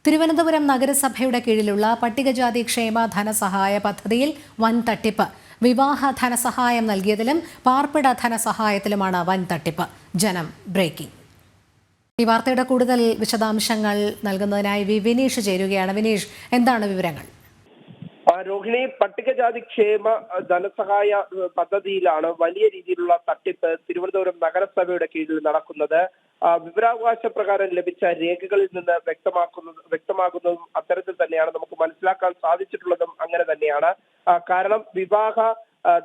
തിരുവനന്തപുരം നഗരസഭയുടെ കീഴിലുള്ള പട്ടികജാതി ക്ഷേമ ധനസഹായ പദ്ധതിയിൽ വൻ തട്ടിപ്പ്. വിവാഹ ധനസഹായം നൽകിയതിലും പാർപ്പിട ധനസഹായത്തിലുമാണ് വൻ തട്ടിപ്പ്. ജനം ബ്രേക്കിംഗ്. ഈ വാർത്തയുടെ കൂടുതൽ വിശദാംശങ്ങൾ നൽകുന്നതിനായി വിനീഷ് ചേരുകയാണ്. വിനീഷ്, എന്താണ് വിവരങ്ങൾ? രോഹിണി, പട്ടികജാതി ക്ഷേമ ധനസഹായ പദ്ധതിയിലാണ് വലിയ രീതിയിലുള്ള തട്ടിപ്പ് തിരുവനന്തപുരം നഗരസഭയുടെ കീഴിൽ നടക്കുന്നത്. വിവരാവകാശ പ്രകാരം ലഭിച്ച രേഖകളിൽ നിന്ന് വ്യക്തമാകുന്നതും അത്തരത്തിൽ തന്നെയാണ്. നമുക്ക് മനസ്സിലാക്കാൻ സാധിച്ചിട്ടുള്ളതും അങ്ങനെ തന്നെയാണ്. കാരണം വിവാഹ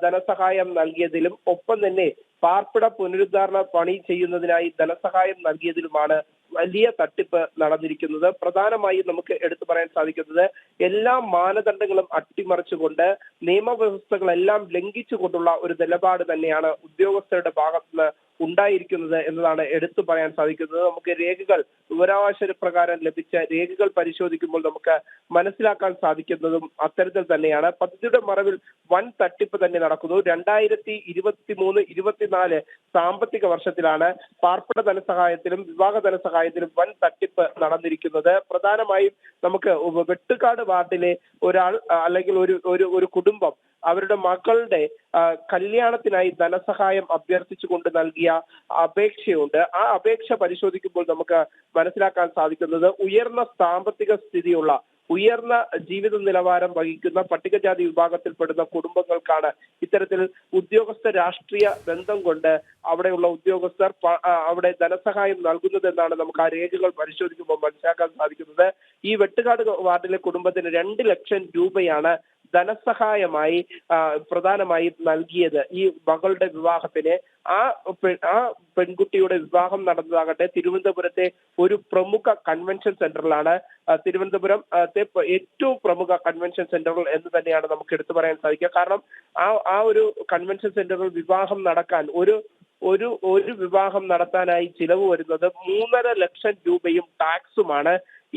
ധനസഹായം നൽകിയതിലും ഒപ്പം തന്നെ പാർപ്പിട പുനരുദ്ധാരണ പണി ചെയ്യുന്നതിനായി ധനസഹായം നൽകിയതിലുമാണ് വലിയ തട്ടിപ്പ് നടന്നിരിക്കുന്നത്. പ്രധാനമായും നമുക്ക് എടുത്തു പറയാൻ സാധിക്കുന്നത് എല്ലാ മാനദണ്ഡങ്ങളും അട്ടിമറിച്ചുകൊണ്ട് നിയമവ്യവസ്ഥകളെല്ലാം ലംഘിച്ചുകൊണ്ടുള്ള ഒരു നിലപാട് തന്നെയാണ് ഉദ്യോഗസ്ഥരുടെ ഭാഗത്തുനിന്ന് ഉണ്ടായിരിക്കുന്നത് എന്നതാണ് എടുത്തു പറയാൻ സാധിക്കുന്നത്. നമുക്ക് രേഖകൾ, വിവരാവകാശ പ്രകാരം ലഭിച്ച രേഖകൾ പരിശോധിക്കുമ്പോൾ നമുക്ക് മനസ്സിലാക്കാൻ സാധിക്കുന്നതും അത്തരത്തിൽ തന്നെയാണ്. പദ്ധതിയുടെ മറവിൽ വൻ തട്ടിപ്പ് തന്നെ നടക്കുന്നു. 2023-24 സാമ്പത്തിക വർഷത്തിലാണ് പാർപ്പിട ധനസഹായത്തിലും വിവാഹ ധനസഹായത്തിലും വൻ തട്ടിപ്പ് നടന്നിരിക്കുന്നത്. പ്രധാനമായും നമുക്ക് വെട്ടുകാട് വാർഡിലെ ഒരാൾ അല്ലെങ്കിൽ ഒരു കുടുംബം അവരുടെ മകളുടെ കല്യാണത്തിനായി ധനസഹായം അഭ്യർത്ഥിച്ചുകൊണ്ട് നൽകിയ അപേക്ഷയുണ്ട്. ആ അപേക്ഷ പരിശോധിക്കുമ്പോൾ നമുക്ക് മനസ്സിലാക്കാൻ സാധിക്കുന്നത് ഉയർന്ന സാമ്പത്തിക സ്ഥിതിയുള്ള, ഉയർന്ന ജീവിത നിലവാരം വഹിക്കുന്ന പട്ടികജാതി വിഭാഗത്തിൽപ്പെടുന്ന കുടുംബങ്ങൾക്കാണ് ഇത്തരത്തിൽ ഉദ്യോഗസ്ഥ രാഷ്ട്രീയ ബന്ധം കൊണ്ട് അവിടെയുള്ള ഉദ്യോഗസ്ഥർ അവിടെ ധനസഹായം നൽകുന്നതെന്നാണ് നമുക്ക് ആ രേഖകൾ പരിശോധിക്കുമ്പോൾ മനസ്സിലാക്കാൻ സാധിക്കുന്നത്. ഈ വെട്ടുകാട് വാർഡിലെ കുടുംബത്തിന് 2 ലക്ഷം രൂപയാണ് ധനസഹായമായി പ്രധാനമായും നൽകിയത്. ഈ മകളുടെ വിവാഹത്തിന് ആ പെൺകുട്ടിയുടെ വിവാഹം നടന്നതാകട്ടെ തിരുവനന്തപുരത്തെ ഒരു പ്രമുഖ കൺവെൻഷൻ സെന്ററിലാണ്. തിരുവനന്തപുരത്തെ ഏറ്റവും പ്രമുഖ കൺവെൻഷൻ സെന്ററുകൾ എന്ന് തന്നെയാണ് നമുക്ക് എടുത്തു പറയാൻ സാധിക്കുക. കാരണം ആ ഒരു കൺവെൻഷൻ സെന്ററിൽ വിവാഹം നടക്കാൻ ഒരു വിവാഹം നടത്താനായി ചിലവ് വരുന്നത് 3.5 ലക്ഷം രൂപയും ടാക്സുമാണ്.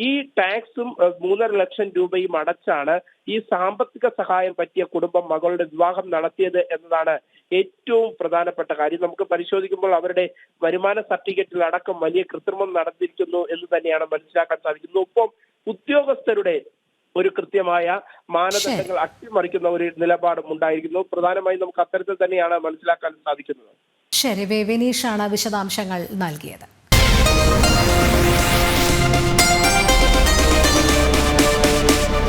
ഈ ടാക്സും 3.5 ലക്ഷം രൂപയും അടച്ചാണ് ഈ സാമ്പത്തിക സഹായം പറ്റിയ കുടുംബം മകളുടെ വിവാഹം നടത്തിയത് എന്നതാണ് ഏറ്റവും പ്രധാനപ്പെട്ട കാര്യം. നമുക്ക് പരിശോധിക്കുമ്പോൾ അവരുടെ വരുമാന സർട്ടിഫിക്കറ്റിൽ അടക്കം വലിയ കൃത്രിമം നടന്നിരിക്കുന്നു എന്ന് തന്നെയാണ് മനസ്സിലാക്കാൻ സാധിക്കുന്നത്. ഒപ്പം ഉദ്യോഗസ്ഥരുടെ ഒരു കൃത്യമായ മാനദണ്ഡങ്ങൾ അട്ടിമറിക്കുന്ന ഒരു നിലപാടും ഉണ്ടായിരിക്കുന്നു. പ്രധാനമായും നമുക്ക് അത്തരത്തിൽ തന്നെയാണ് മനസ്സിലാക്കാൻ സാധിക്കുന്നത്. ശരി, വിനീഷാണ് വിശദാംശങ്ങൾ നൽകിയത്.